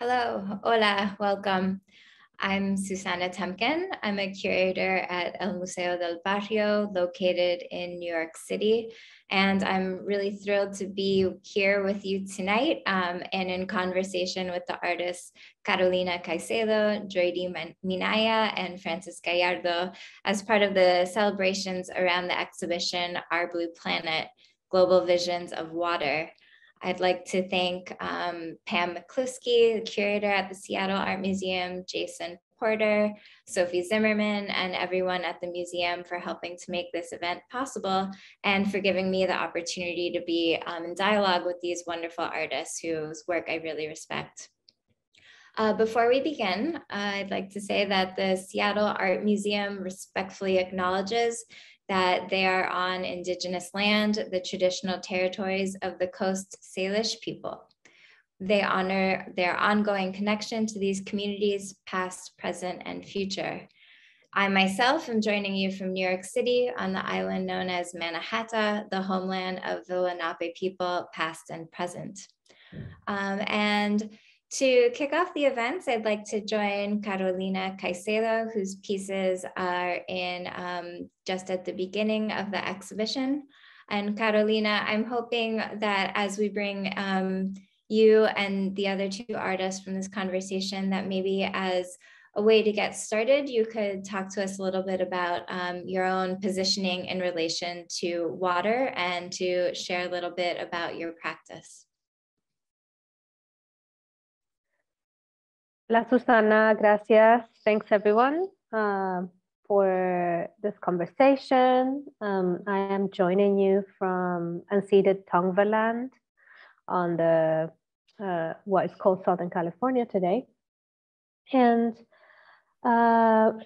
Hello, hola, welcome. I'm Suzanna Tempkin. I'm a curator at El Museo del Barrio, located in New York City. And I'm really thrilled to be here with you tonight and in conversation with the artists Carolina Caycedo, Joiri Minaya, and Frances Gallardo as part of the celebrations around the exhibition Our Blue Planet, Global Visions of Water. I'd like to thank Pam McCluskey, the curator at the Seattle Art Museum, Jason Porter, Sophie Zimmerman, and everyone at the museum for helping to make this event possible and for giving me the opportunity to be in dialogue with these wonderful artists whose work I really respect. Before we begin, I'd like to say that the Seattle Art Museum respectfully acknowledges that they are on Indigenous land, the traditional territories of the Coast Salish people. They honor their ongoing connection to these communities, past, present, and future. I myself am joining you from New York City on the island known as Manhattan, the homeland of the Lenape people, past and present. And to kick off the events, I'd like to join Carolina Caycedo, whose pieces are in just at the beginning of the exhibition. And Carolina, I'm hoping that as we bring you and the other two artists from this conversation, that maybe as a way to get started, you could talk to us a little bit about your own positioning in relation to water and to share a little bit about your practice. Hola, Susana, gracias. Thanks, everyone, for this conversation. I am joining you from unceded Tongva land on the what is called Southern California today. And so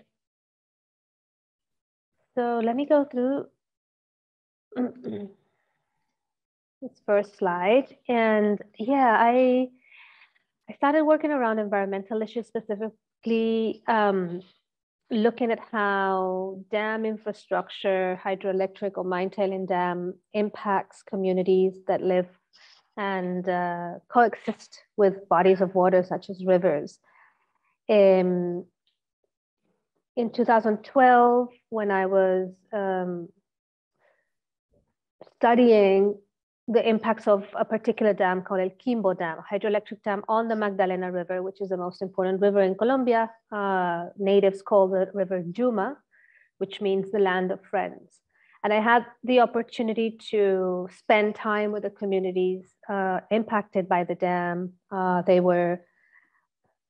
let me go through this first slide. And yeah, I started working around environmental issues, specifically looking at how dam infrastructure, hydroelectric or mine-tailing dam impacts communities that live and coexist with bodies of water such as rivers. In 2012, when I was studying the impacts of a particular dam called El Quimbo Dam, a hydroelectric dam on the Magdalena River, which is the most important river in Colombia. Natives call the river Yuma, which means the land of friends. And I had the opportunity to spend time with the communities impacted by the dam. They were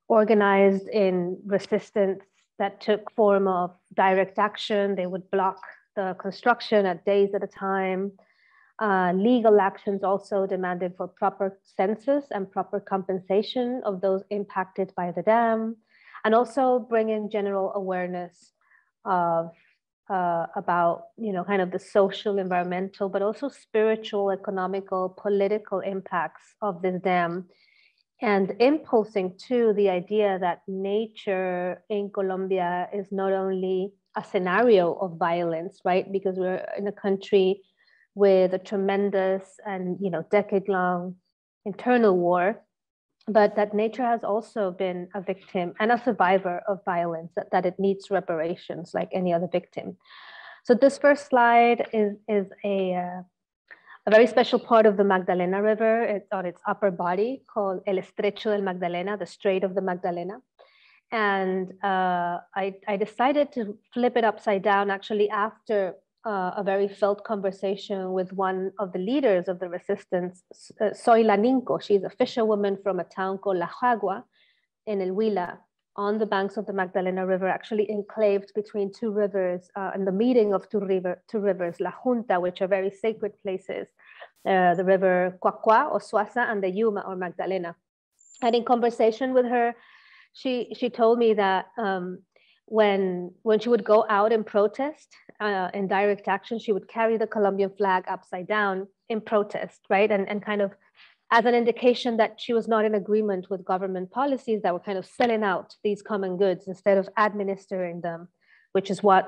organized in resistance that took form of direct action. They would block the construction at days at a time. Legal actions also demanded for proper census and proper compensation of those impacted by the dam, and also bring in general awareness of about, kind of the social, environmental, but also spiritual, economical, political impacts of this dam, and impulsing to the idea that nature in Colombia is not only a scenario of violence, right? Because we're in a country with a tremendous and decade-long internal war, but that nature has also been a victim and a survivor of violence, that it needs reparations like any other victim. So this first slide is a very special part of the Magdalena River. It's on its upper body called El Estrecho del Magdalena, the Strait of the Magdalena. And I decided to flip it upside down actually after a very felt conversation with one of the leaders of the resistance, Soy Laninco. She's a fisherwoman from a town called La Jagua in El Huila, on the banks of the Magdalena River, actually enclaved between two rivers, and the meeting of two rivers, La Junta, which are very sacred places, the river Cuacua or Suaza and the Yuma or Magdalena. And in conversation with her, she told me that when she would go out and protest in direct action, she would carry the Colombian flag upside down in protest, right? And kind of as an indication that she was not in agreement with government policies that were kind of selling out these common goods instead of administering them, which is why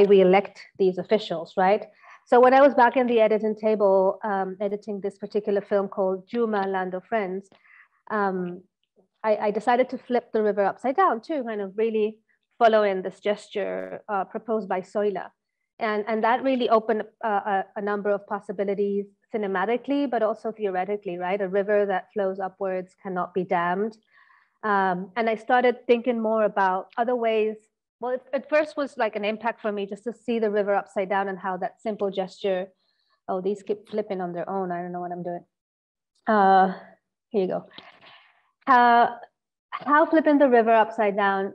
we elect these officials, right? So when I was back in the editing table, editing this particular film called Yuma, Land of Friends, I decided to flip the river upside down too, kind of really following this gesture proposed by Zoila. And that really opened a number of possibilities cinematically, but also theoretically, right? A river that flows upwards cannot be dammed. And I started thinking more about other ways. Well, at first was like an impact for me just to see the river upside down and how that simple gesture, oh, these keep flipping on their own. I don't know what I'm doing. Here you go. How flipping the river upside down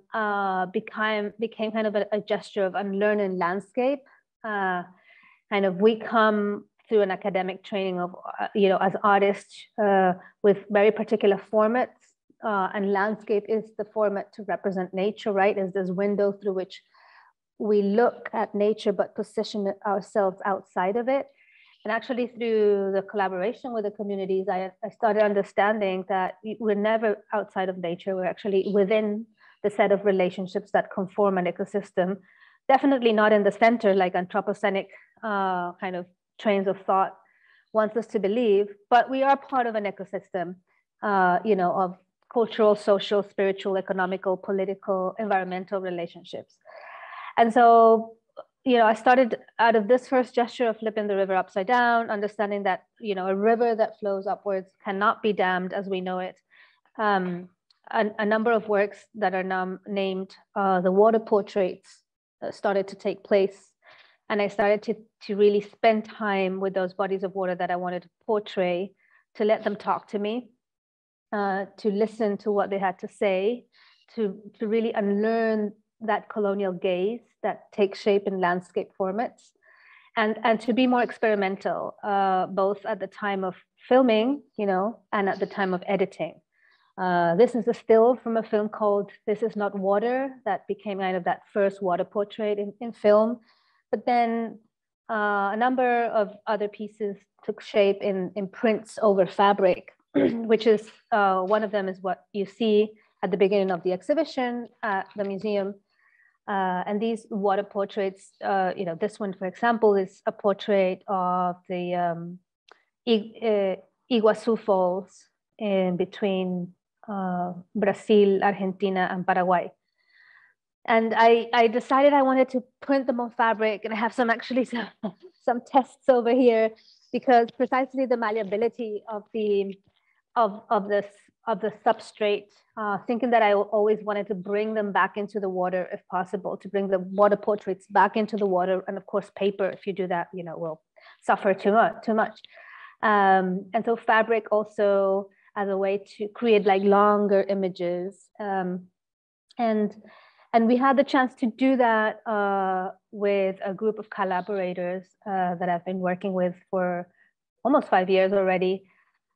became kind of a gesture of unlearning landscape. Kind of we come through an academic training of, as artists with very particular formats, and landscape is the format to represent nature, right? Is this window through which we look at nature, but position ourselves outside of it. And actually through the collaboration with the communities, I started understanding that we're never outside of nature. We're actually within the set of relationships that conform an ecosystem. Definitely not in the center, like anthropocenic kind of trains of thought wants us to believe, but we are part of an ecosystem, of cultural, social, spiritual, economical, political, environmental relationships. And so, I started out of this first gesture of flipping the river upside down, understanding that, a river that flows upwards cannot be dammed as we know it. A number of works that are now named the water portraits started to take place. And I started to really spend time with those bodies of water that I wanted to portray, to let them talk to me, to listen to what they had to say, to really unlearn that colonial gaze that takes shape in landscape formats, and to be more experimental, both at the time of filming, and at the time of editing. This is a still from a film called This Is Not Water that became kind of that first water portrait in film. But then a number of other pieces took shape in prints over fabric, which is one of them is what you see at the beginning of the exhibition at the museum. And these water portraits, this one, for example, is a portrait of the Iguazu Falls in between Brazil, Argentina, and Paraguay. And I decided I wanted to print them on fabric, and I have some tests over here, because precisely the malleability of the substrate, thinking that I always wanted to bring them back into the water if possible, to bring the water portraits back into the water. And of course, paper, if you do that, will suffer too much. And so fabric also as a way to create like longer images. And we had the chance to do that with a group of collaborators that I've been working with for almost 5 years already.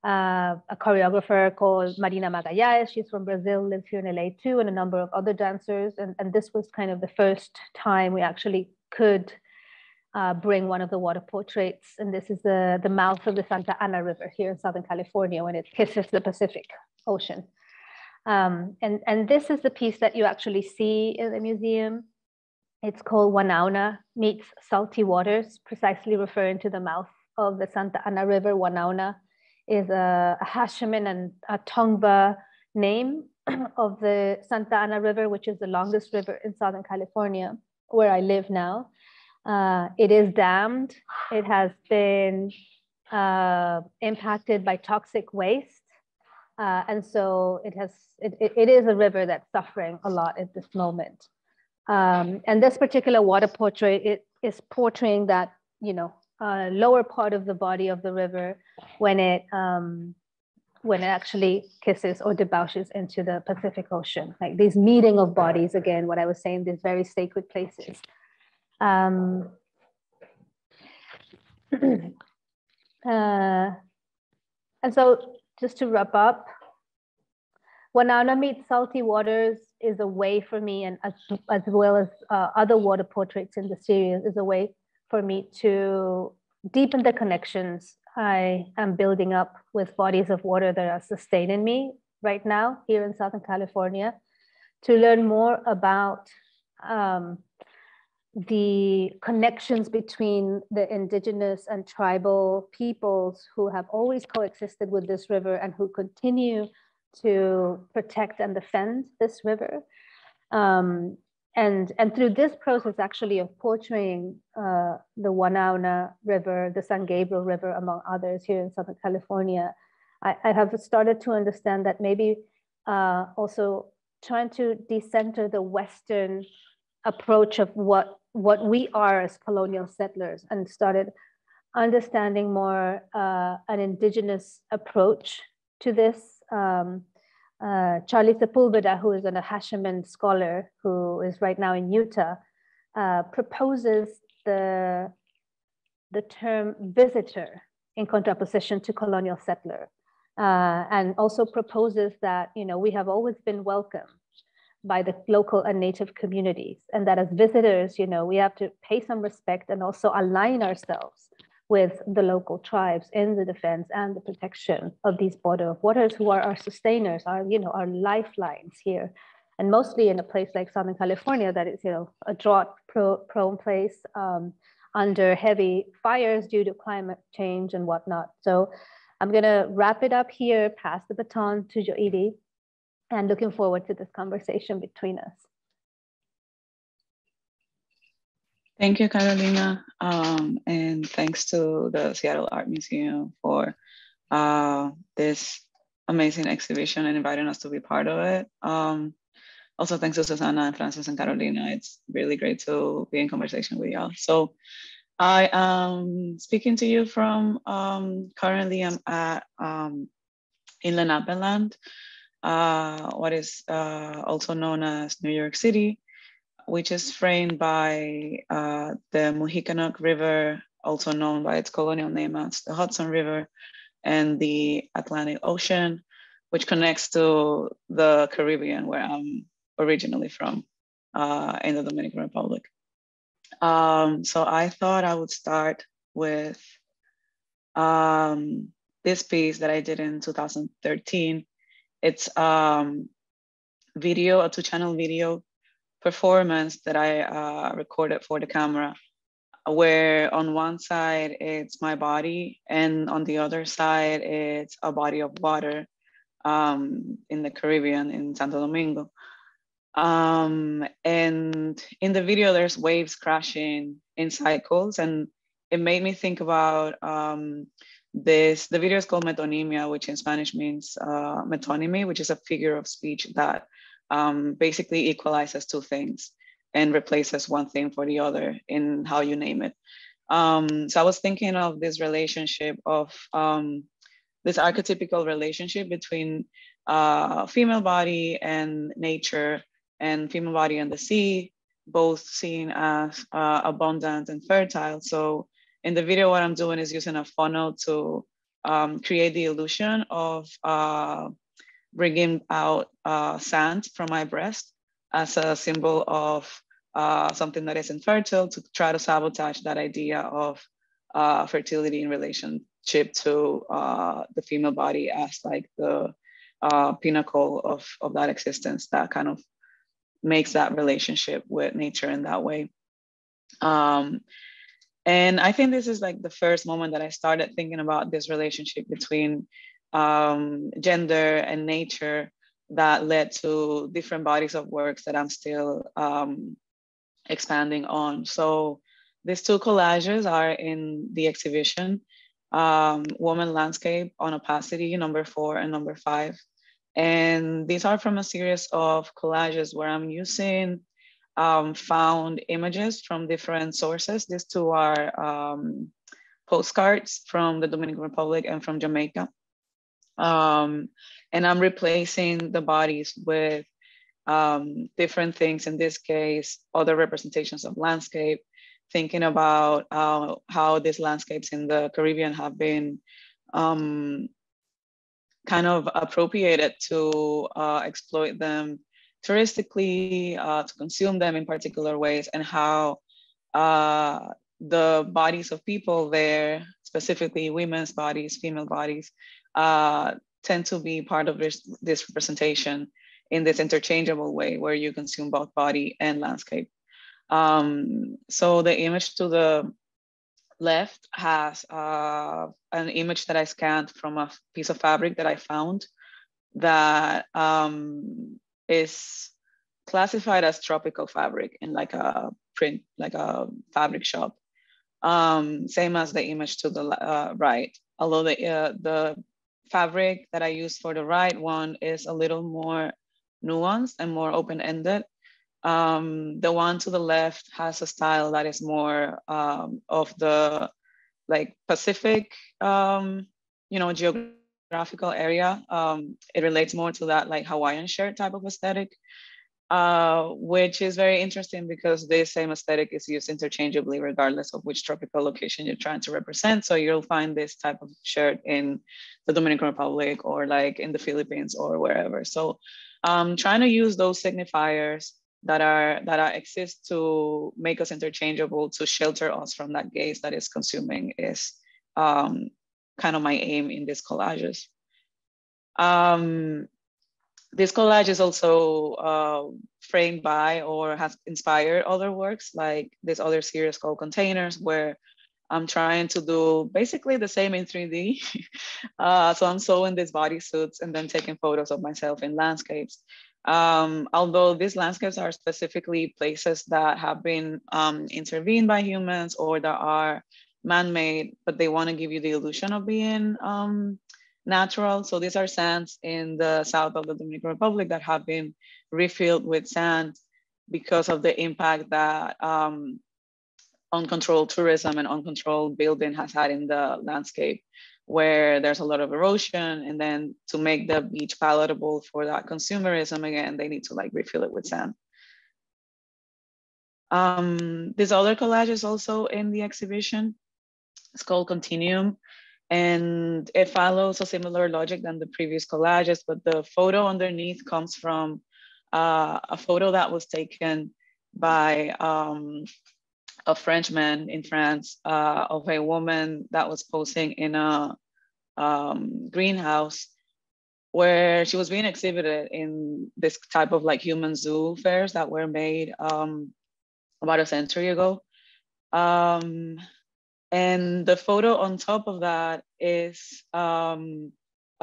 A choreographer called Marina Magallanes, she's from Brazil, lives here in LA too, and a number of other dancers. And this was kind of the first time we actually could bring one of the water portraits. And this is the mouth of the Santa Ana River here in Southern California when it kisses the Pacific Ocean. And this is the piece that you actually see in the museum. It's called Wanana Meets Salty Waters, precisely referring to the mouth of the Santa Ana River. Wanana is a Hashiman and a Tongva name of the Santa Ana River, which is the longest river in Southern California, where I live now. It is dammed. It has been impacted by toxic waste. And so it is a river that's suffering a lot at this moment. And this particular water portrait, it is portraying that, lower part of the body of the river when it actually kisses or debouches into the Pacific Ocean. Like these meeting of bodies, again, what I was saying, these very sacred places. And so just to wrap up, Wanana Meets Salty Waters is a way for me, and as well as other water portraits in the series, is a way for me to deepen the connections I am building up with bodies of water that are sustaining me right now here in Southern California, to learn more about the connections between the indigenous and tribal peoples who have always coexisted with this river and who continue to protect and defend this river. And through this process actually of portraying the Wanana River, the San Gabriel River, among others here in Southern California, I have started to understand that maybe also trying to decenter the Western approach of what we are as colonial settlers, and started understanding more an indigenous approach to this. Charlie Sepulveda, who is a Hashimoan scholar who is right now in Utah, proposes the term visitor in contraposition to colonial settler, and also proposes that, you know, we have always been welcomed by the local and native communities, and that as visitors, you know, we have to pay some respect and also align ourselves with the local tribes in the defense and the protection of these border of waters, who are our sustainers, our, you know, our lifelines here. And mostly in a place like Southern California, that is, you know, a drought prone place, under heavy fires due to climate change and whatnot. So I'm gonna wrap it up here, pass the baton to Joiri, and looking forward to this conversation between us. Thank you, Carolina, and thanks to the Seattle Art Museum for this amazing exhibition and inviting us to be part of it. Also, thanks to Suzanna and Frances and Carolina. It's really great to be in conversation with y'all. So I am speaking to you from, currently I'm at in Lenapeland, what is also known as New York City, which is framed by the Mujicanok River, also known by its colonial name as the Hudson River, and the Atlantic Ocean, which connects to the Caribbean, where I'm originally from, in the Dominican Republic. So I thought I would start with this piece that I did in 2013. It's video, a 2-channel video performance that I recorded for the camera, where on one side it's my body and on the other side it's a body of water in the Caribbean, in Santo Domingo. And in the video there's waves crashing in cycles, and it made me think about the video is called Metonemia, which in Spanish means metonymy, which is a figure of speech that basically equalizes two things and replaces one thing for the other in how you name it. So I was thinking of this relationship of this archetypical relationship between female body and nature, and female body and the sea, both seen as abundant and fertile. So in the video, what I'm doing is using a funnel to create the illusion of bringing out sand from my breast as a symbol of something that is infertile, to try to sabotage that idea of fertility in relationship to the female body as like the pinnacle of that existence that kind of makes that relationship with nature in that way. And I think this is like the first moment that I started thinking about this relationship between gender and nature that led to different bodies of works that I'm still expanding on. So these two collages are in the exhibition, Woman Landscape on Opacity, number 4 and number 5. And these are from a series of collages where I'm using found images from different sources. These two are postcards from the Dominican Republic and from Jamaica. And I'm replacing the bodies with different things, in this case, other representations of landscape, thinking about how these landscapes in the Caribbean have been kind of appropriated to exploit them touristically, to consume them in particular ways, and how the bodies of people there, specifically women's bodies, female bodies, tend to be part of this representation in this interchangeable way where you consume both body and landscape. So the image to the left has an image that I scanned from a piece of fabric that I found that is classified as tropical fabric in like a print, like a fabric shop. Same as the image to the right. Although the fabric that I use for the right one is a little more nuanced and more open-ended. The one to the left has a style that is more of the like Pacific, geographical area. It relates more to that like Hawaiian shirt type of aesthetic, which is very interesting because this same aesthetic is used interchangeably regardless of which tropical location you're trying to represent. So you'll find this type of shirt in the Dominican Republic or like in the Philippines or wherever. So trying to use those signifiers that exist to make us interchangeable, to shelter us from that gaze that is consuming is kind of my aim in these collages. This collage is also framed by or has inspired other works like this other series called Containers, where I'm trying to do basically the same in 3D. So I'm sewing these bodysuits and then taking photos of myself in landscapes. Although these landscapes are specifically places that have been intervened by humans or that are man-made, but they want to give you the illusion of being natural. So these are sands in the south of the Dominican Republic that have been refilled with sand because of the impact that uncontrolled tourism and uncontrolled building has had in the landscape, where there's a lot of erosion. And then to make the beach palatable for that consumerism again, they need to like refill it with sand. This other collage is also in the exhibition. It's called Continuum. And it follows a similar logic than the previous collages, but the photo underneath comes from a photo that was taken by a Frenchman in France of a woman that was posing in a greenhouse where she was being exhibited in this type of like human zoo fairs that were made about a century ago. And the photo on top of that is a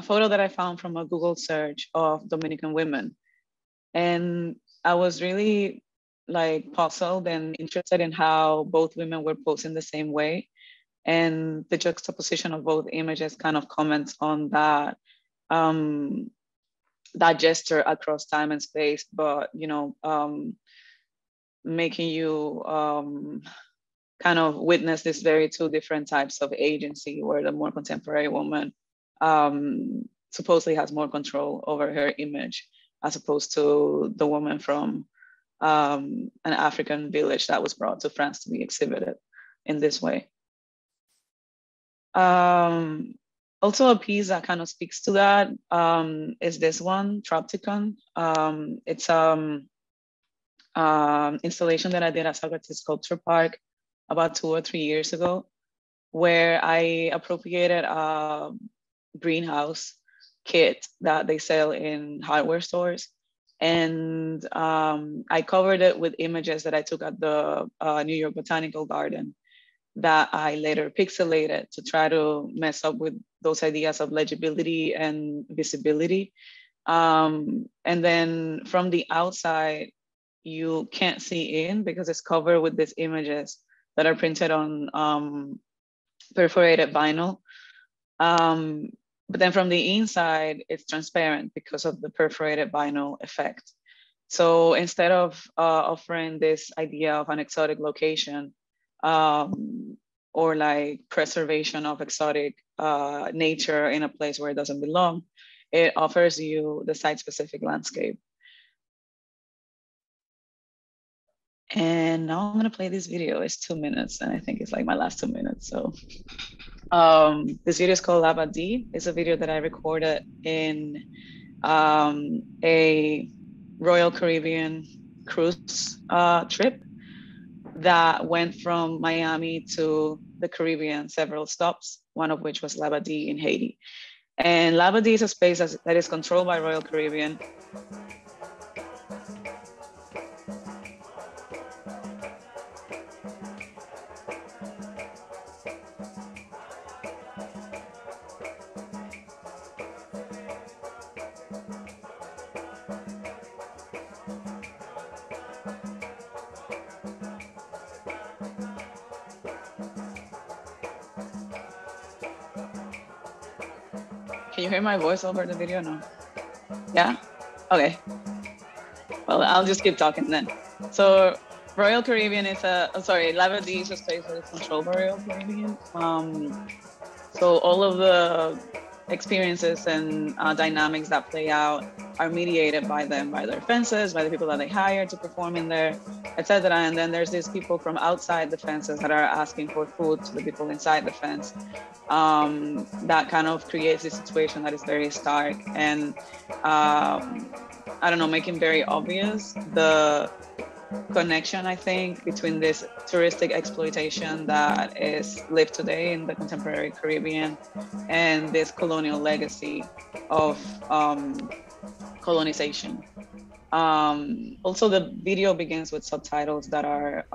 photo that I found from a Google search of Dominican women. And I was really like puzzled and interested in how both women were posing the same way. And the juxtaposition of both images kind of comments on that, that gesture across time and space, but, making you kind of witness this very two different types of agency, where the more contemporary woman supposedly has more control over her image as opposed to the woman from an African village that was brought to France to be exhibited in this way. Also a piece that kind of speaks to that is this one, Tropticon. It's installation that I did at Socrates Sculpture Park about 2 or 3 years ago, where I appropriated a greenhouse kit that they sell in hardware stores. And I covered it with images that I took at the New York Botanical Garden that I later pixelated to try to mess up with those ideas of legibility and visibility. And then from the outside, you can't see in because it's covered with these images that are printed on perforated vinyl. But then from the inside, it's transparent because of the perforated vinyl effect. So instead of offering this idea of an exotic location or like preservation of exotic nature in a place where it doesn't belong, it offers you the site-specific landscape. And now I'm gonna play this video. It's 2 minutes, and I think it's like my last 2 minutes. So this video is called Lava D. It's a video that I recorded in a Royal Caribbean cruise trip that went from Miami to the Caribbean, several stops, one of which was Lava D in Haiti. And Lava D is a space that is controlled by Royal Caribbean. Can you hear my voice over the video? No. Yeah? Okay. Well, I'll just keep talking then. So Royal Caribbean is Labadee is space that is controlled by Royal Caribbean. So all of the experiences and dynamics that play out are mediated by them, by their fences, by the people that they hire to perform in there, etc. And then there's these people from outside the fences that are asking for food to the people inside the fence. That kind of creates this situation that is very stark and I don't know, making very obvious the connection, I think, between this touristic exploitation that is lived today in the contemporary Caribbean and this colonial legacy of colonization. Also, the video begins with subtitles that are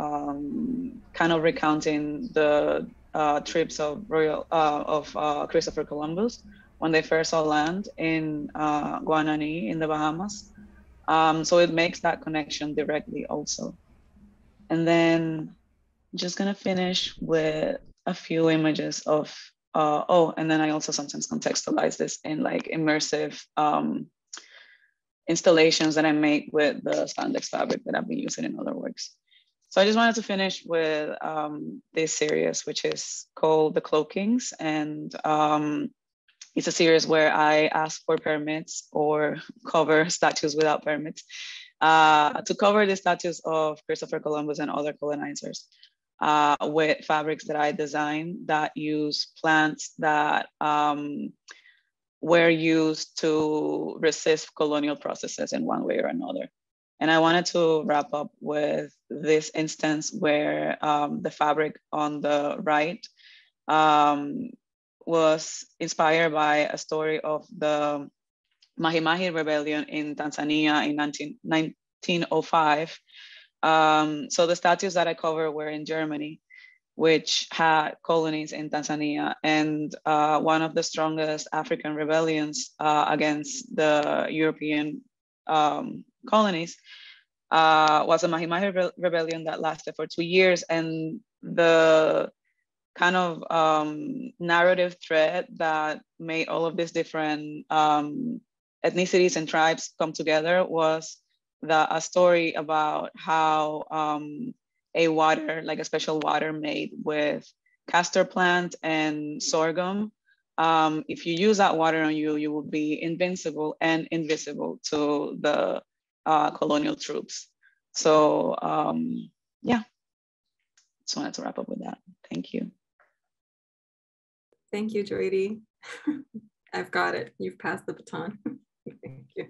kind of recounting the trips of Christopher Columbus when they first saw land in Guanani in the Bahamas. So it makes that connection directly also. And then I'm just gonna finish with a few images of, and then I also sometimes contextualize this in like immersive installations that I make with the spandex fabric that I've been using in other works. So I just wanted to finish with this series, which is called The Cloakings. And it's a series where I ask for permits or cover statues without permits to cover the statues of Christopher Columbus and other colonizers with fabrics that I designed that use plants that were used to resist colonial processes in one way or another. And I wanted to wrap up with this instance where the fabric on the right was inspired by a story of the Mahi Mahi rebellion in Tanzania in 1905. So the statues that I cover were in Germany, which had colonies in Tanzania. And one of the strongest African rebellions against the European colonies was a Mahi Mahi rebellion that lasted for 2 years. And the kind of narrative thread that made all of these different ethnicities and tribes come together was a story about how a water, like a special water made with castor plant and sorghum, if you use that water on you, you will be invincible and invisible to the colonial troops. So yeah, just wanted to wrap up with that. Thank you. Thank you, Joiri. I've got it. You've passed the baton. Thank you.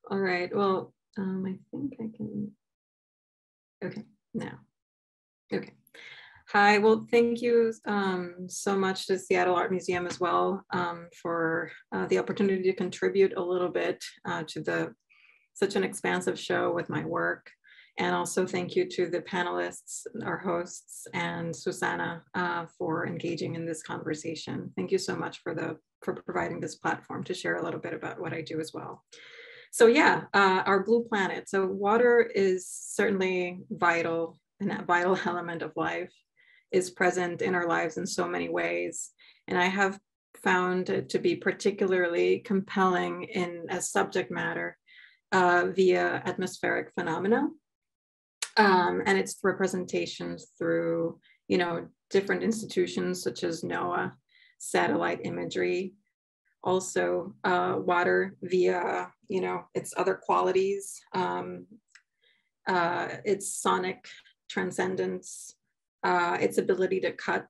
All right. Well, I think I can. Okay, now. Okay. Hi. Well, thank you so much to Seattle Art Museum as well for the opportunity to contribute a little bit to such an expansive show with my work. And also thank you to the panelists, our hosts, and Suzanna for engaging in this conversation. Thank you so much for providing this platform to share a little bit about what I do as well. So yeah, our blue planet. So water is certainly vital, and a vital element of life is present in our lives in so many ways. And I have found it to be particularly compelling in a subject matter via atmospheric phenomena. And its representations through, different institutions such as NOAA, satellite imagery, also water via, its other qualities, its sonic transcendence, its ability to cut,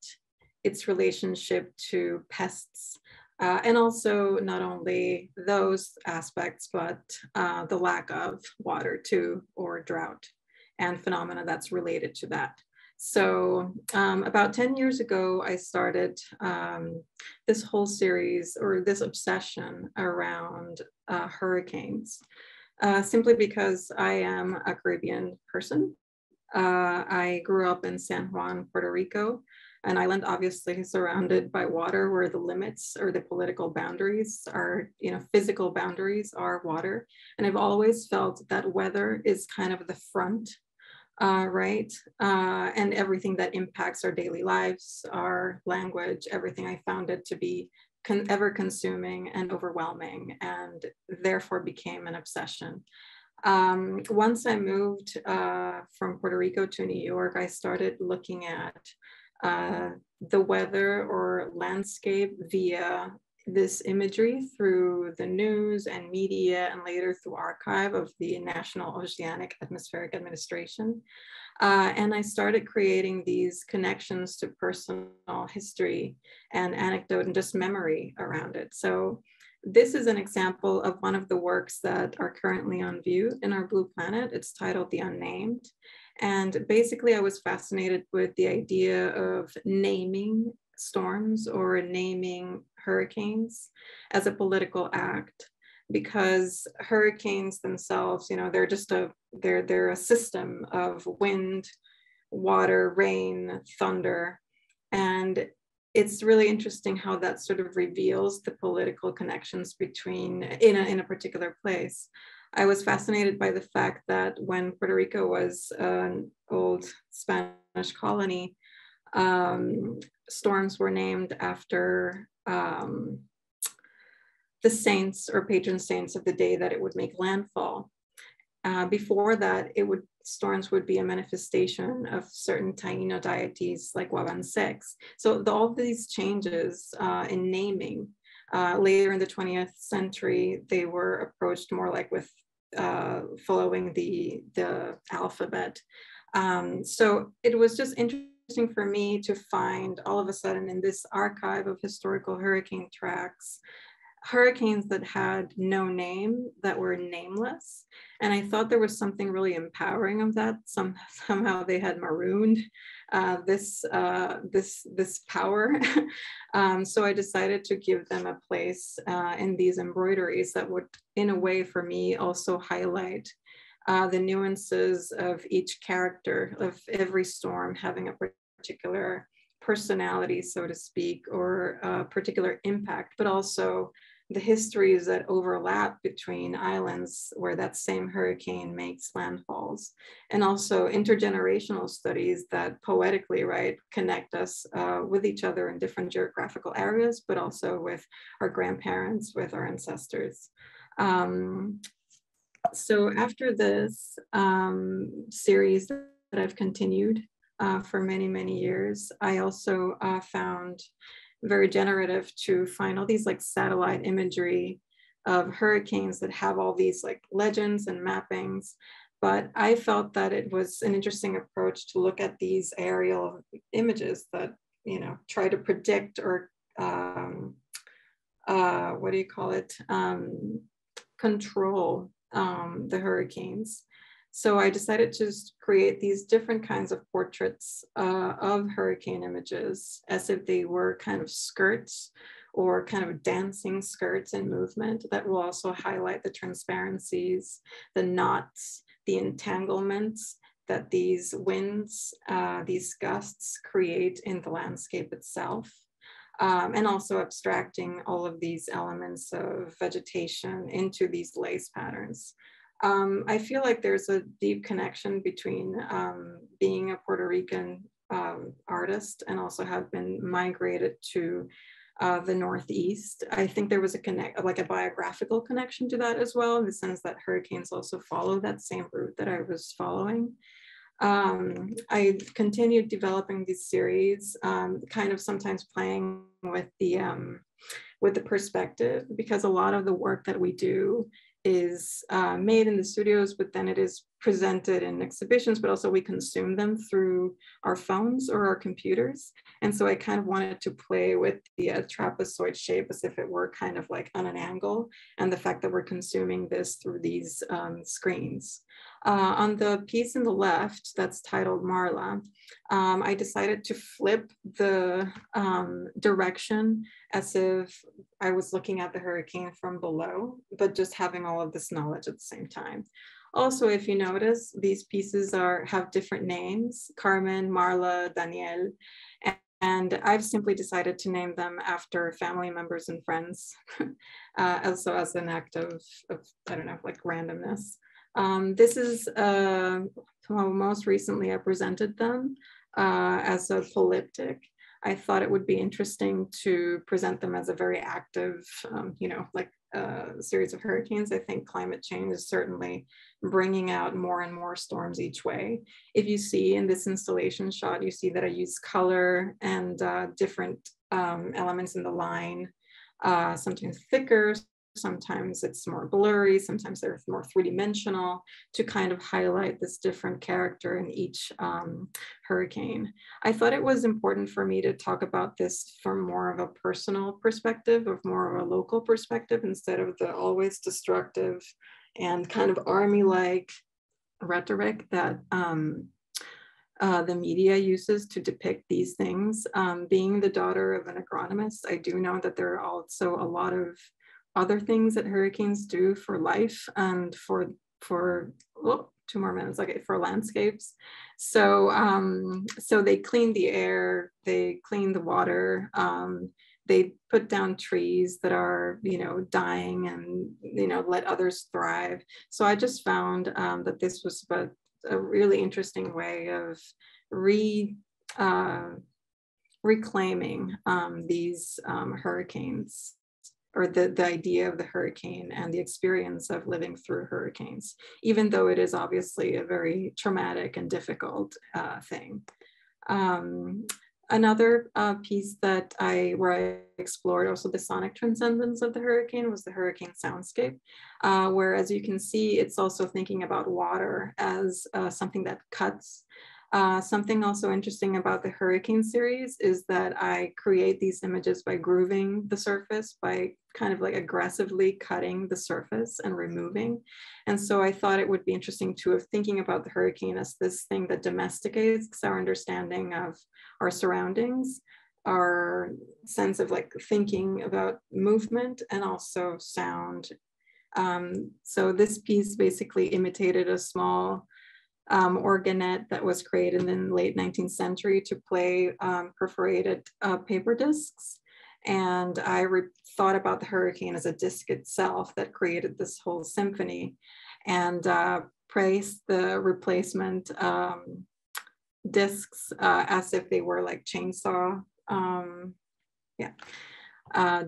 its relationship to pests, and also not only those aspects, but the lack of water too, or drought, and phenomena that's related to that. So about 10 years ago, I started this whole series, or this obsession around hurricanes, simply because I am a Caribbean person. I grew up in San Juan, Puerto Rico, an island obviously surrounded by water, where the limits or the political boundaries are, physical boundaries are water. And I've always felt that weather is kind of the front, right? And everything that impacts our daily lives, our language, everything, I found it to be ever consuming and overwhelming, and therefore became an obsession. Once I moved from Puerto Rico to New York, I started looking at the weather or landscape via this imagery through the news and media, and later through archive of the National Oceanic Atmospheric Administration. And I started creating these connections to personal history and anecdote and just memory around it. So this is an example of one of the works that are currently on view in our Blue Planet. It's titled The Unnamed. And basically I was fascinated with the idea of naming storms or naming hurricanes as a political act, because hurricanes themselves, you know, they're just they're a system of wind, water, rain, thunder. And it's really interesting how that sort of reveals the political connections between in a particular place. I was fascinated by the fact that when Puerto Rico was an old Spanish colony, storms were named after the saints or patron saints of the day that it would make landfall. Before that, storms would be a manifestation of certain Taino deities like Wabansex. So all these changes in naming, later in the 20th century, they were approached more like with following the alphabet. So it was just interesting for me to find all of a sudden in this archive of historical hurricane tracks, hurricanes that had no name, that were nameless. And I thought there was something really empowering of that. Somehow they had marooned this power. So I decided to give them a place in these embroideries that would, in a way for me, also highlight the nuances of each character, of every storm having a particular personality, so to speak, or a particular impact, but also the histories that overlap between islands where that same hurricane makes landfalls, and also intergenerational studies that poetically, right, connect us with each other in different geographical areas, but also with our grandparents, with our ancestors. So after this series that I've continued for many, many years, I also found very generative to find all these like satellite imagery of hurricanes that have all these like legends and mappings. But I felt that it was an interesting approach to look at these aerial images that, you know, try to predict or what do you call it? Control the hurricanes. So I decided to create these different kinds of portraits of hurricane images as if they were kind of skirts or kind of dancing skirts in movement that will also highlight the transparencies, the knots, the entanglements that these winds, these gusts create in the landscape itself. And also abstracting all of these elements of vegetation into these lace patterns. I feel like there's a deep connection between being a Puerto Rican artist and also have been migrated to the Northeast. I think there was a biographical connection to that as well, in the sense that hurricanes also follow that same route that I was following. I continued developing these series, kind of sometimes playing with the perspective, because a lot of the work that we do is made in the studios, but then it is presented in exhibitions, but also we consume them through our phones or our computers. And so I kind of wanted to play with the trapezoid shape as if it were kind of like on an angle, and the fact that we're consuming this through these screens. On the piece in the left that's titled Marla, I decided to flip the direction as if I was looking at the hurricane from below, but just having all of this knowledge at the same time. Also, if you notice, these pieces have different names: Carmen, Marla, Daniel, and I've simply decided to name them after family members and friends, also as an act of I don't know, like randomness. This is most recently I presented them as a polyptych. I thought it would be interesting to present them as a very active, like a series of hurricanes. I think climate change is certainly bringing out more and more storms each way. If you see in this installation shot, you see that I use color and different elements in the line, sometimes thicker, sometimes it's more blurry, sometimes they're more three-dimensional, to kind of highlight this different character in each hurricane. I thought it was important for me to talk about this from more of a personal perspective, of more of a local perspective, instead of the always destructive and kind of army-like rhetoric that the media uses to depict these things. Being the daughter of an agronomist, I do know that there are also a lot of other things that hurricanes do for life and for 2 more minutes, okay, for landscapes. So they clean the air, they clean the water, they put down trees that are, dying and, let others thrive. So I just found that this was a really interesting way of reclaiming these hurricanes, or the idea of the hurricane and the experience of living through hurricanes, even though it is obviously a very traumatic and difficult thing. Another piece that where I explored also the sonic transcendence of the hurricane was the Hurricane Soundscape, where, as you can see, it's also thinking about water as something that cuts. Something also interesting about the hurricane series is that I create these images by grooving the surface, by kind of like aggressively cutting the surface and removing. And so I thought it would be interesting to have thinking about the hurricane as this thing that domesticates our understanding of our surroundings, our sense of like thinking about movement and also sound. So this piece basically imitated a small organette that was created in the late 19th century to play perforated paper discs. And I thought about the hurricane as a disc itself that created this whole symphony, and praised the replacement discs as if they were like chainsaw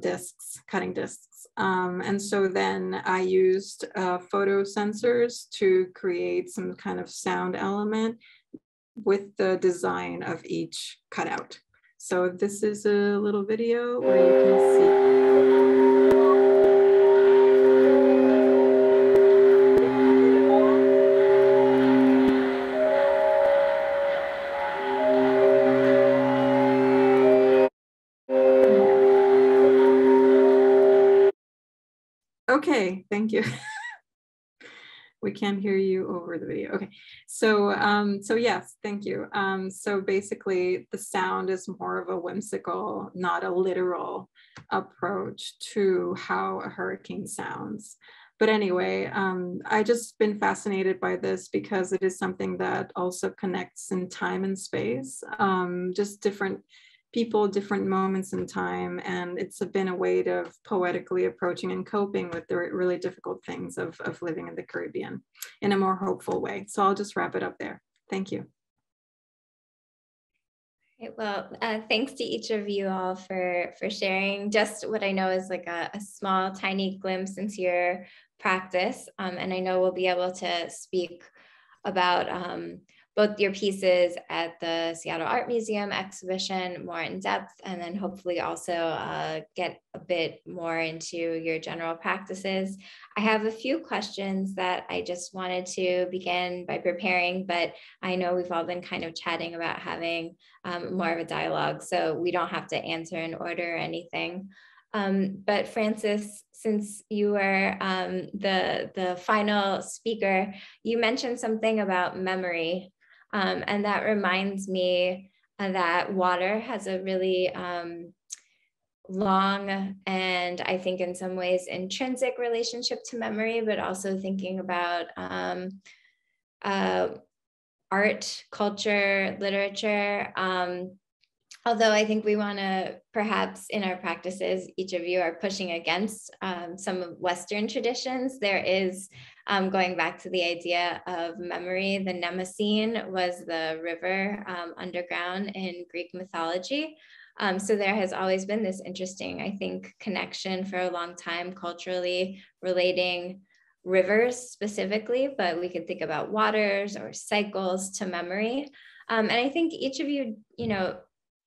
discs, cutting discs. And so then I used photo sensors to create some kind of sound element with the design of each cutout. So this is a little video where you can see. Okay, thank you. We can't hear you over the video. Okay, so so yes, thank you. So basically, the sound is more of a whimsical, not a literal approach to how a hurricane sounds. But anyway, I just been fascinated by this because it is something that also connects in time and space, just different people, different moments in time. And it's been a way of poetically approaching and coping with the really difficult things of living in the Caribbean in a more hopeful way. So I'll just wrap it up there. Thank you. Okay, well, thanks to each of you all for sharing just what I know is like a small, tiny glimpse into your practice. And I know we'll be able to speak about both your pieces at the Seattle Art Museum exhibition more in depth, and then hopefully also get a bit more into your general practices. I have a few questions that I just wanted to begin by preparing, but I know we've all been kind of chatting about having more of a dialogue, so we don't have to answer in order or anything. But Frances, since you were the final speaker, you mentioned something about memory. And that reminds me that water has a really long and I think in some ways intrinsic relationship to memory, but also thinking about art, culture, literature. Although I think we want to perhaps in our practices, each of you are pushing against some of Western traditions. There is, going back to the idea of memory, the Mnemosyne was the river underground in Greek mythology. So there has always been this interesting, I think, connection for a long time culturally relating rivers specifically, but we could think about waters or cycles to memory. And I think each of you,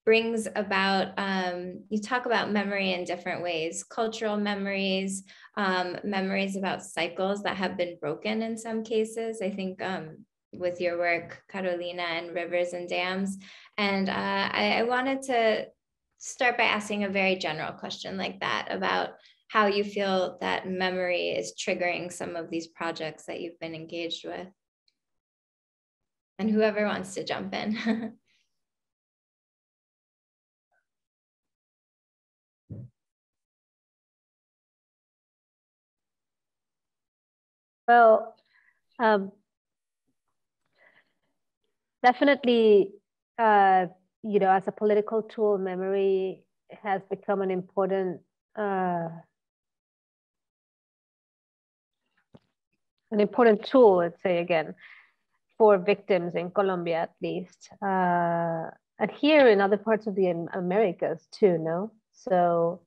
brings about, you talk about memory in different ways, cultural memories, memories about cycles that have been broken in some cases. I think with your work, Carolina, and rivers and dams. And I wanted to start by asking a very general question like that about how you feel that memory is triggering some of these projects that you've been engaged with. And whoever wants to jump in. Well, definitely, as a political tool, memory has become an important tool, let's say again, for victims in Colombia, at least, and here in other parts of the Americas too. No, so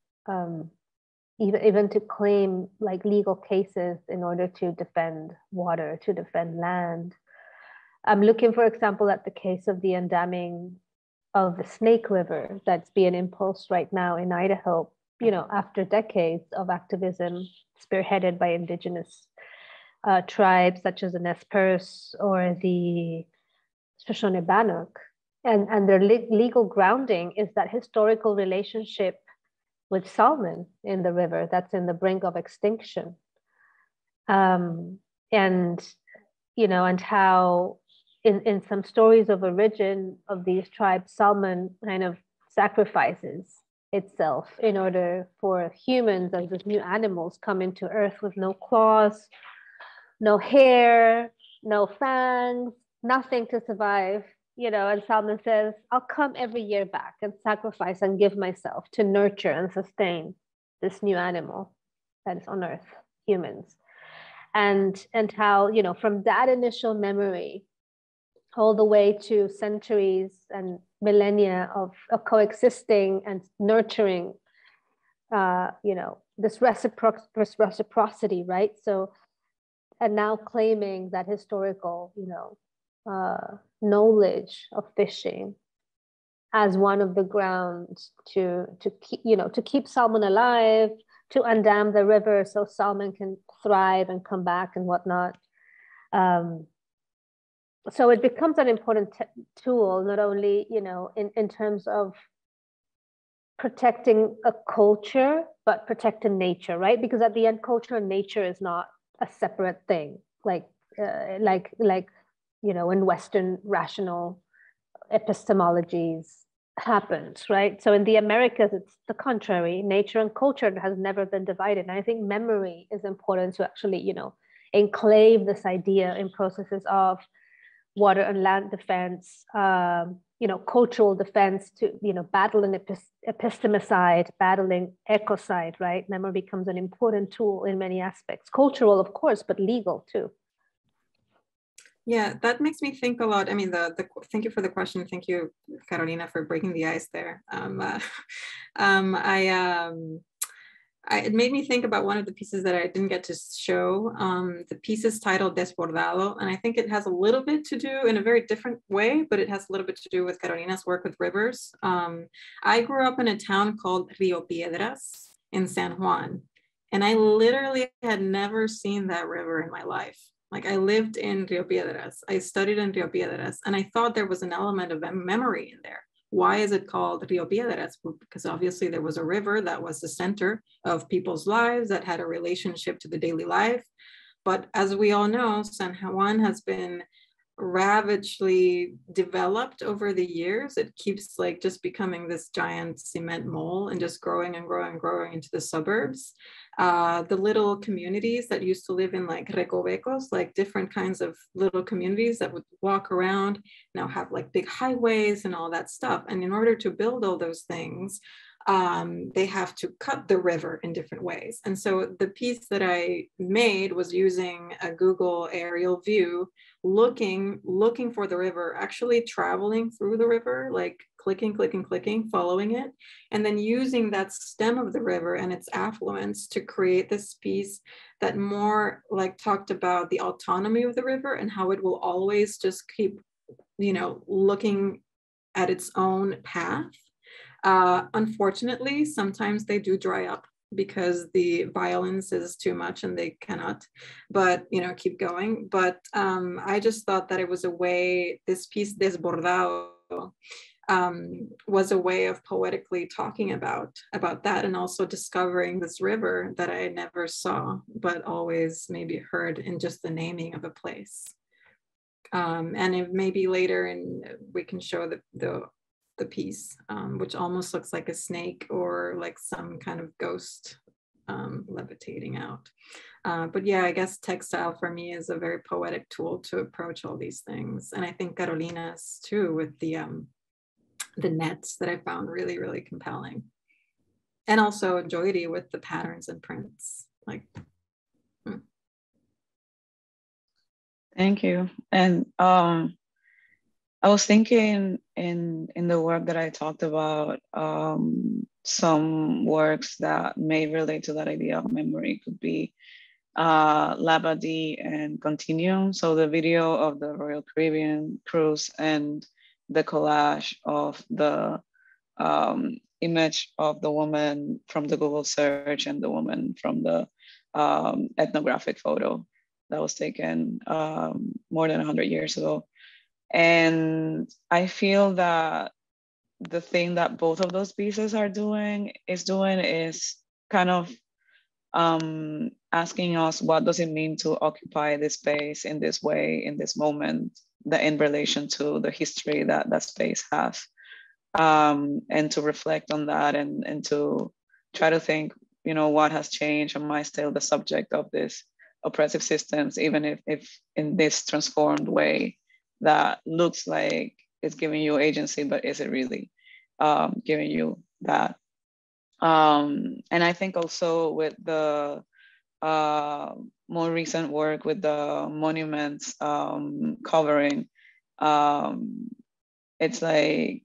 even to claim like legal cases in order to defend water, to defend land. I'm looking, for example, at the case of the undamming of the Snake River that's being impulsed right now in Idaho, after decades of activism spearheaded by indigenous tribes such as the Nez Perce or the Shoshone Bannock. And their legal grounding is that historical relationship with salmon in the river that's in the brink of extinction. And how in some stories of origin of these tribes, salmon kind of sacrifices itself in order for humans as these new animals come into earth with no claws, no hair, no fangs, nothing to survive. And salmon says, I'll come every year back and sacrifice and give myself to nurture and sustain this new animal that is on earth, humans. And how, from that initial memory, all the way to centuries and millennia of coexisting and nurturing, this reciprocity, right? So, and now claiming that historical, knowledge of fishing as one of the grounds to keep salmon alive, to undam the river so salmon can thrive and come back and whatnot. So it becomes an important tool, not only in terms of protecting a culture, but protecting nature, right? Because at the end, culture and nature is not a separate thing, like in Western rational epistemologies happens, right? So in the Americas, it's the contrary. Nature and culture has never been divided. And I think memory is important to actually, enclave this idea in processes of water and land defense, cultural defense, to, battling epistemicide, battling ecocide, right? Memory becomes an important tool in many aspects, cultural, of course, but legal too. Yeah, that makes me think a lot. I mean, thank you for the question. Thank you, Carolina, for breaking the ice there. It made me think about one of the pieces that I didn't get to show. The piece is titled Desbordado, and I think it has a little bit to do in a very different way, but it has a little bit to do with Carolina's work with rivers. I grew up in a town called Rio Piedras in San Juan, and I literally had never seen that river in my life. Like, I lived in Rio Piedras, I studied in Rio Piedras, and I thought there was an element of memory in there. Why is it called Rio Piedras? Because obviously there was a river that was the center of people's lives, that had a relationship to the daily life. But as we all know, San Juan has been ravagely developed over the years. It keeps like just becoming this giant cement mole and just growing and growing and growing into the suburbs. The little communities that used to live in like recovecos, like different kinds of little communities that would walk around, now have like big highways and all that stuff. And in order to build all those things, they have to cut the river in different ways. And so the piece that I made was using a Google aerial view, looking for the river, actually traveling through the river, like clicking, clicking, clicking, following it, and then using that stem of the river and its affluence to create this piece that more like talked about the autonomy of the river and how it will always just keep, you know, looking at its own path. Unfortunately, sometimes they do dry up because the violence is too much and they cannot, but, you know, keep going. But I just thought that it was a way, this piece, Desbordado, was a way of poetically talking about that, and also discovering this river that I never saw, but always maybe heard in just the naming of a place. And if maybe later, and we can show the piece, which almost looks like a snake or like some kind of ghost levitating out. But yeah, I guess textile for me is a very poetic tool to approach all these things. And I think Carolina's too, with the nets that I found really, really compelling. And also Joiri with the patterns and prints. Like, Thank you. And I was thinking in the work that I talked about, some works that may relate to that idea of memory could be Labadee and Continuum. So the video of the Royal Caribbean cruise and the collage of the image of the woman from the Google search and the woman from the ethnographic photo that was taken more than 100 years ago. And I feel that the thing that both of those pieces are doing is kind of asking us, what does it mean to occupy this space in this way, in this moment, that in relation to the history that that space has, and to reflect on that, and to try to think, you know, what has changed? Am I still the subject of this oppressive systems, even if in this transformed way that looks like it's giving you agency, but is it really giving you that? And I think also with the more recent work with the monuments covering, it's like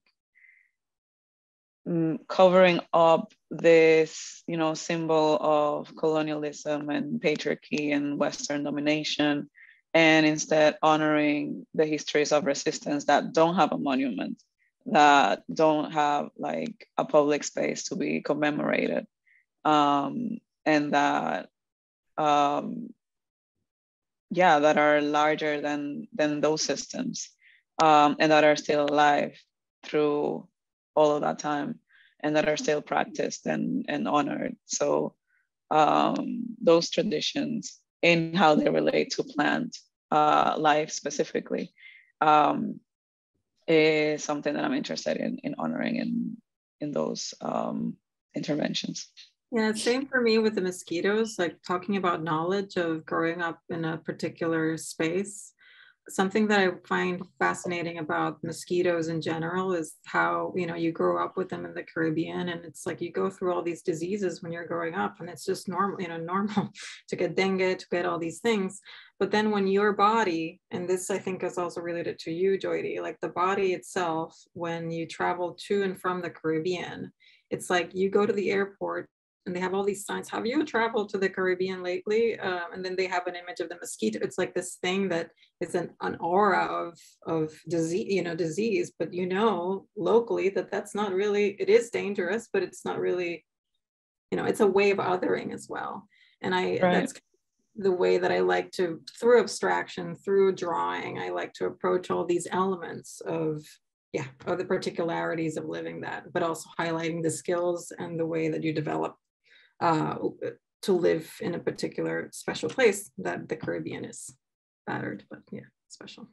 covering up this, you know, symbol of colonialism and patriarchy and Western domination, and instead honoring the histories of resistance that don't have a monument, that don't have like a public space to be commemorated, and that that are larger than those systems, and that are still alive through all of that time, and that are still practiced and honored. So those traditions in how they relate to plant life specifically is something that I'm interested in honoring in those interventions. Yeah, same for me with the mosquitoes, like talking about knowledge of growing up in a particular space. Something that I find fascinating about mosquitoes in general is how, you know, you grow up with them in the Caribbean, and it's like you go through all these diseases when you're growing up, and it's just normal, you know, normal to get dengue, to get all these things. But then when your body, and this I think is also related to you, Joiri, like the body itself, when you travel to and from the Caribbean, it's like you go to the airport and they have all these signs, have you traveled to the Caribbean lately? And then they have an image of the mosquito. It's like this thing that is an aura of disease, you know, disease, but you know, locally that's not really, it is dangerous, but it's not really, you know, it's a way of othering as well. And that's the way that I like to, through abstraction, through drawing, I like to approach all these elements of the particularities of living that, but also highlighting the skills and the way that you develop to live in a particular special place that the Caribbean is battered, but yeah, special.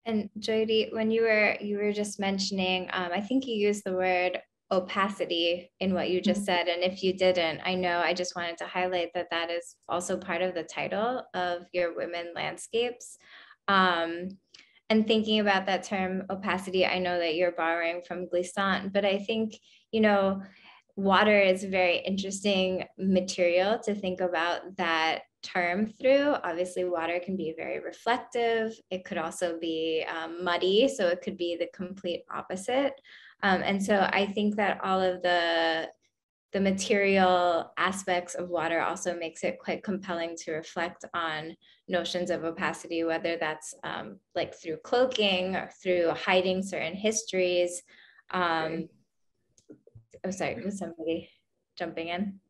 And Joiri, when you were just mentioning, I think you used the word opacity in what you just said. And if you didn't, I know, I just wanted to highlight that is also part of the title of your Women Landscapes. And thinking about that term opacity, I know that you're borrowing from glissant, but I think, you know, water is a very interesting material to think about that term through. Obviously, water can be very reflective. It could also be muddy, so it could be the complete opposite. And so I think that all of the material aspects of water also makes it quite compelling to reflect on notions of opacity, whether that's like through cloaking or through hiding certain histories. Oh, sorry, was somebody jumping in?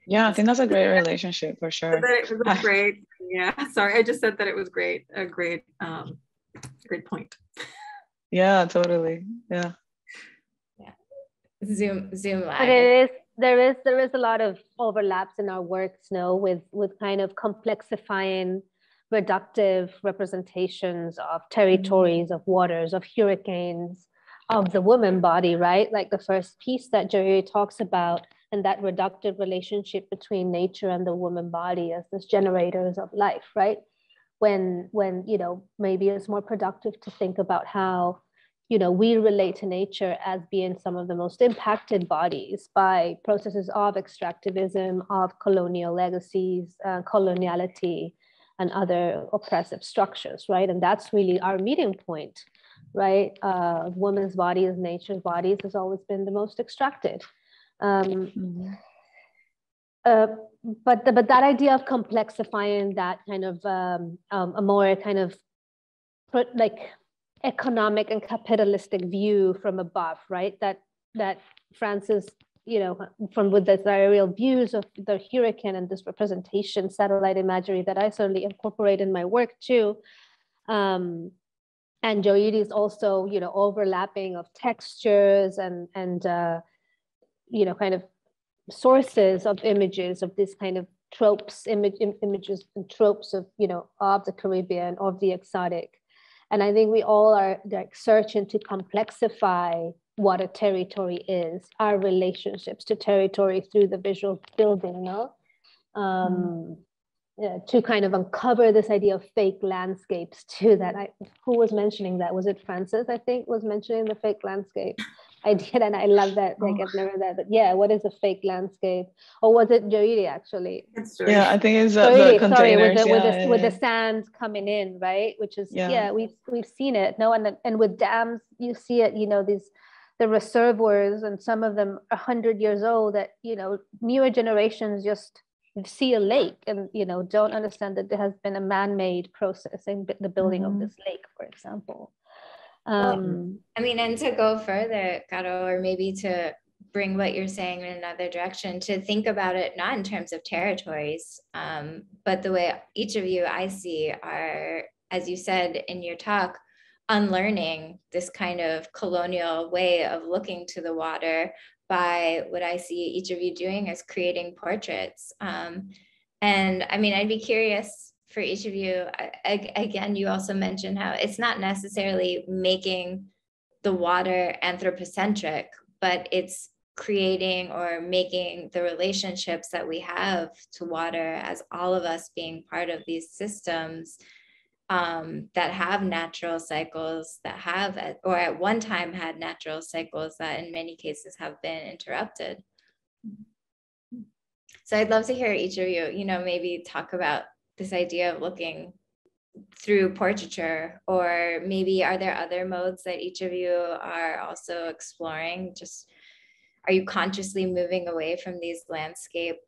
Yeah, I think that's a great relationship for sure. It was great. Yeah, sorry, I just said that it was great. A great, great point. Yeah, totally. Yeah. Zoom lag. But there is a lot of overlaps in our works, with kind of complexifying reductive representations of territories, of waters, of hurricanes, of the woman body, right? Like the first piece that Joiri talks about, and that reductive relationship between nature and the woman body as this generators of life, right? When maybe it's more productive to think about how we relate to nature as being some of the most impacted bodies by processes of extractivism, of colonial legacies, coloniality, and other oppressive structures, right? And that's really our meeting point, right? Women's bodies, nature's bodies has always been the most extracted. But that idea of complexifying that kind of a more kind of like economic and capitalistic view from above, right? That Frances, from with the aerial views of the hurricane and this representation, satellite imagery that I certainly incorporate in my work too. And Joiri's also, overlapping of textures and kind of sources of images of this kind of tropes, images and tropes of, of the Caribbean, of the exotic. And I think we all are like searching to complexify what a territory is, our relationships to territory through the visual building, to kind of uncover this idea of fake landscapes too. Who was mentioning that? Was it Frances, I think, was mentioning the fake landscape? I did, and I love that. Like, I've never that, but yeah, what is a fake landscape? Or was it Joiri actually? Yeah, I think it's Joiri, the containers. With the sand coming in, right? Which is we've seen it. No, and with dams, you see it. The reservoirs, and some of them 100 years old. That newer generations just see a lake and don't understand that there has been a man-made process in the building of this lake, for example. And to go further, Caro, or maybe to bring what you're saying in another direction, to think about it not in terms of territories, but the way each of you I see are, as you said in your talk, unlearning this kind of colonial way of looking to the water by what I see each of you doing is creating portraits. And I'd be curious for each of you, again, you also mentioned how it's not necessarily making the water anthropocentric, but it's creating or making the relationships that we have to water as all of us being part of these systems that have natural cycles, that have, or at one time had natural cycles that in many cases have been interrupted. So I'd love to hear each of you, maybe talk about this idea of looking through portraiture, or maybe are there other modes that each of you are also exploring? Just, are you consciously moving away from these landscape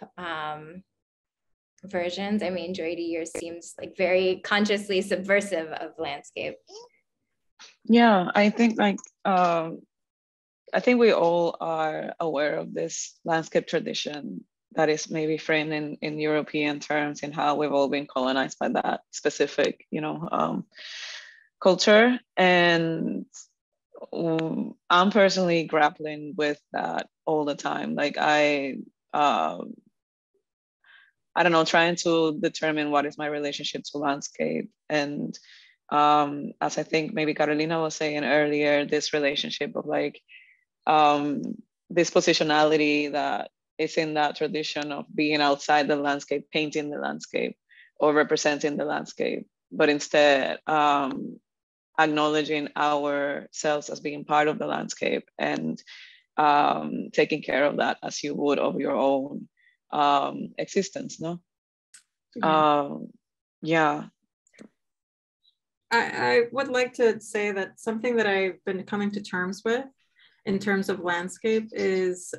versions? Joiri, yours seems like very consciously subversive of landscape. Yeah, I think I think we all are aware of this landscape tradition that is maybe framed in European terms, in how we've all been colonized by that specific, culture. And I'm personally grappling with that all the time. Like I don't know, trying to determine what is my relationship to landscape. And as I think maybe Carolina was saying earlier, this relationship of this positionality that is in that tradition of being outside the landscape, painting the landscape or representing the landscape, but instead acknowledging ourselves as being part of the landscape and taking care of that as you would of your own existence, no? Yeah. I would like to say that something that I've been coming to terms with in terms of landscape is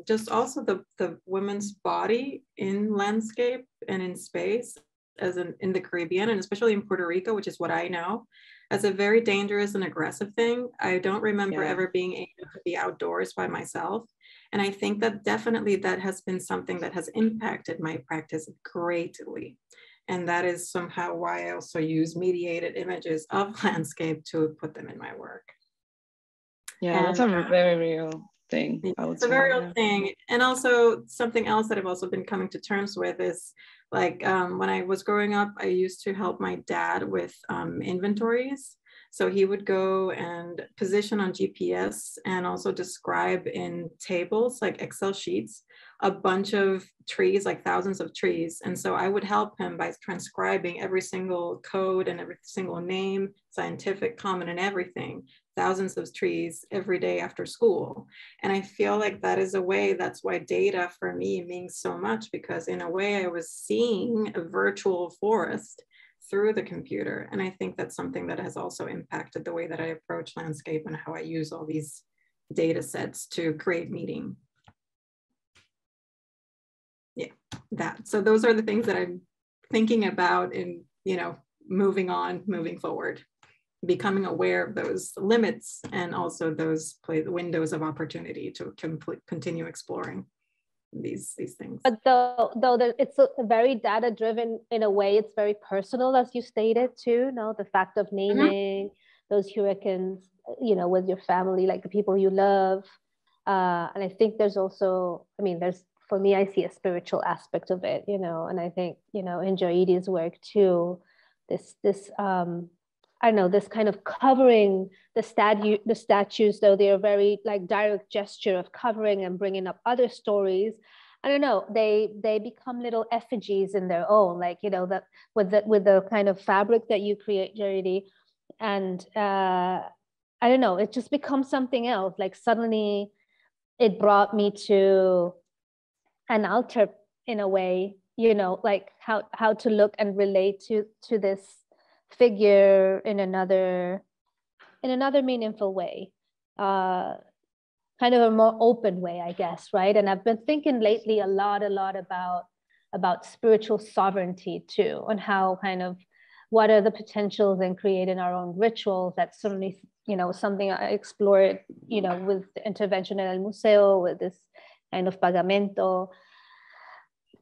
just also the women's body in landscape and in space, as in the Caribbean, and especially in Puerto Rico, which is what I know, as a very dangerous and aggressive thing. I don't remember ever being able to be outdoors by myself. And I think that definitely that has been something that has impacted my practice greatly. And that is somehow why I also use mediated images of landscape to put them in my work. Yeah, and that's a very real thing. It's a very real thing. And also something else that I've also been coming to terms with is like when I was growing up, I used to help my dad with inventories. So he would go and position on GPS and also describe in tables, like Excel sheets, a bunch of trees, like thousands of trees. And so I would help him by transcribing every single code and every single name, scientific, common, and everything, thousands of trees every day after school. And I feel like that is a way, that's why data for me means so much, because in a way I was seeing a virtual forest through the computer. And I think that's something that has also impacted the way that I approach landscape and how I use all these data sets to create meaning. Yeah, that. So those are the things that I'm thinking about in, you know, moving forward, becoming aware of those limits and also those windows of opportunity to continue exploring these things. But though it's a very data driven in a way, it's very personal, as you stated too. No, the fact of naming those hurricanes, you know, with your family, like the people you love, and I think there's also, I mean, for me, I see a spiritual aspect of it, you know, and I think, you know, in Joiri's work too, this I don't know, this kind of covering the statues, though they are very like direct gesture of covering and bringing up other stories. I don't know, they become little effigies in their own, like, you know, that with the kind of fabric that you create, Joiri, and I don't know, it just becomes something else. Like suddenly it brought me to an altar in a way, you know, like how to look and relate to this figure in another meaningful way, kind of a more open way, I guess, right? And I've been thinking lately a lot about spiritual sovereignty too, and how kind of what are the potentials in creating our own rituals. That's certainly, you know, something I explored, you know, with the intervention in El Museo, with this kind of pagamento.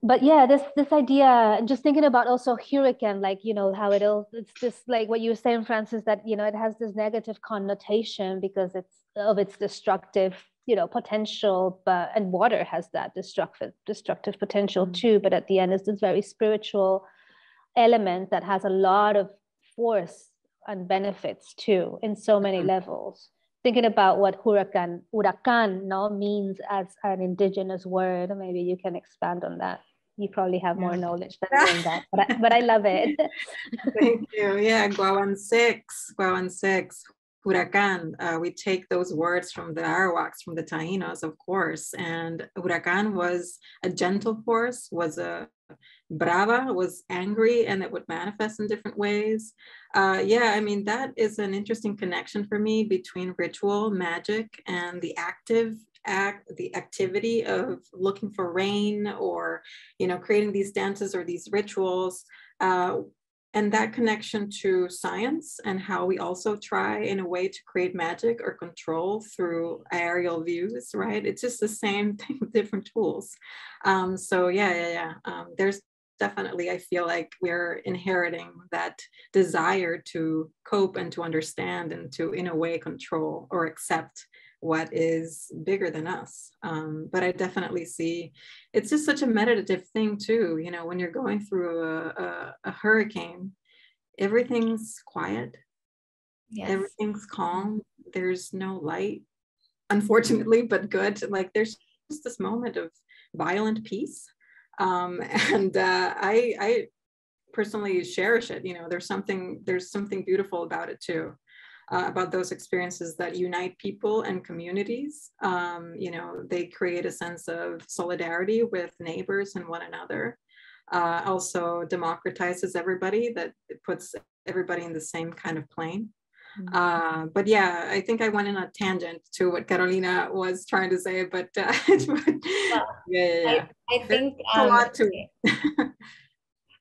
But yeah, this idea, just thinking about also hurricane, like, you know, how it's this, like what you were saying, Frances, that, you know, it has this negative connotation because it's of its destructive, you know, potential, and water has that destructive potential too. But at the end, it's this very spiritual element that has a lot of force and benefits too in so many levels. Thinking about what huracan, no, means as an indigenous word, maybe you can expand on that. You probably have more knowledge than me on that, but I love it. Thank you. Yeah, Guawan 6, huracan. We take those words from the Arawaks, from the Taínos, of course. And huracan was a gentle force, was a brava, was angry, and it would manifest in different ways. Yeah, I mean, that is an interesting connection for me between ritual, magic, and the activity of looking for rain, or, you know, creating these dances or these rituals, and that connection to science and how we also try in a way to create magic or control through aerial views, right? It's just the same thing with different tools. So yeah. There's definitely, I feel like we're inheriting that desire to cope and to understand and to, in a way, control or accept what is bigger than us. But I definitely see it's just such a meditative thing too. You know, when you're going through a hurricane, everything's quiet. Yes. Everything's calm. There's no light, unfortunately, but good. Like there's just this moment of violent peace. And I personally cherish it. You know, there's something beautiful about it too. About those experiences that unite people and communities. You know, they create a sense of solidarity with neighbors and one another. Also democratizes everybody, that it puts everybody in the same kind of plane. But yeah, I think I went in a tangent to what Carolina was trying to say, but yeah. I think a lot to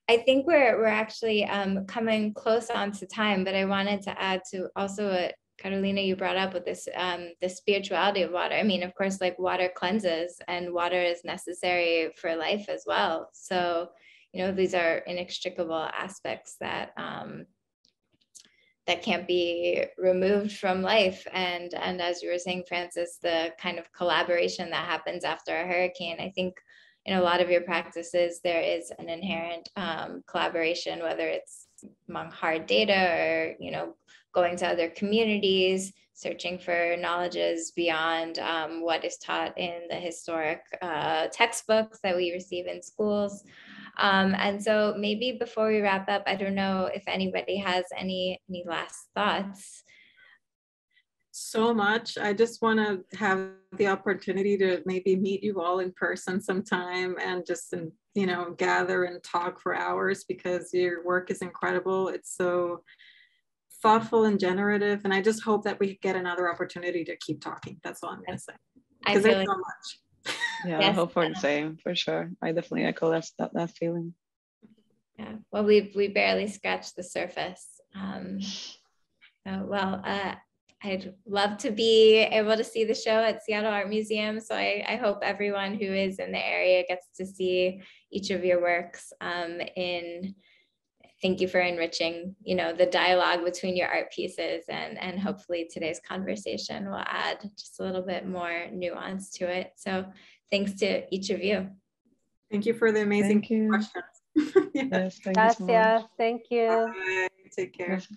I think we're actually coming close onto time, but I wanted to add to also what Carolina you brought up with this the spirituality of water. I mean, of course, like water cleanses, and water is necessary for life as well. So, you know, these are inextricable aspects that that can't be removed from life. And as you were saying, Frances, the kind of collaboration that happens after a hurricane, I think in a lot of your practices, there is an inherent collaboration, whether it's among hard data or, you know, going to other communities, searching for knowledges beyond what is taught in the historic textbooks that we receive in schools. And so maybe before we wrap up, I don't know if anybody has any last thoughts. So much. I just want to have the opportunity to maybe meet you all in person sometime and just, you know, gather and talk for hours, because your work is incredible. It's so thoughtful and generative. And I just hope that we get another opportunity to keep talking. That's all I'm going to say. Because there's so much. Yeah, yes, I hope for the same, for sure. I definitely echo that feeling. Yeah, well, we barely scratched the surface. I'd love to be able to see the show at Seattle Art Museum. So I hope everyone who is in the area gets to see each of your works. Thank you for enriching, you know, the dialogue between your art pieces, and hopefully today's conversation will add just a little bit more nuance to it. So thanks to each of you. Thank you for the amazing questions. Yes, thank you so much. Thank you. Bye. Take care. Yes.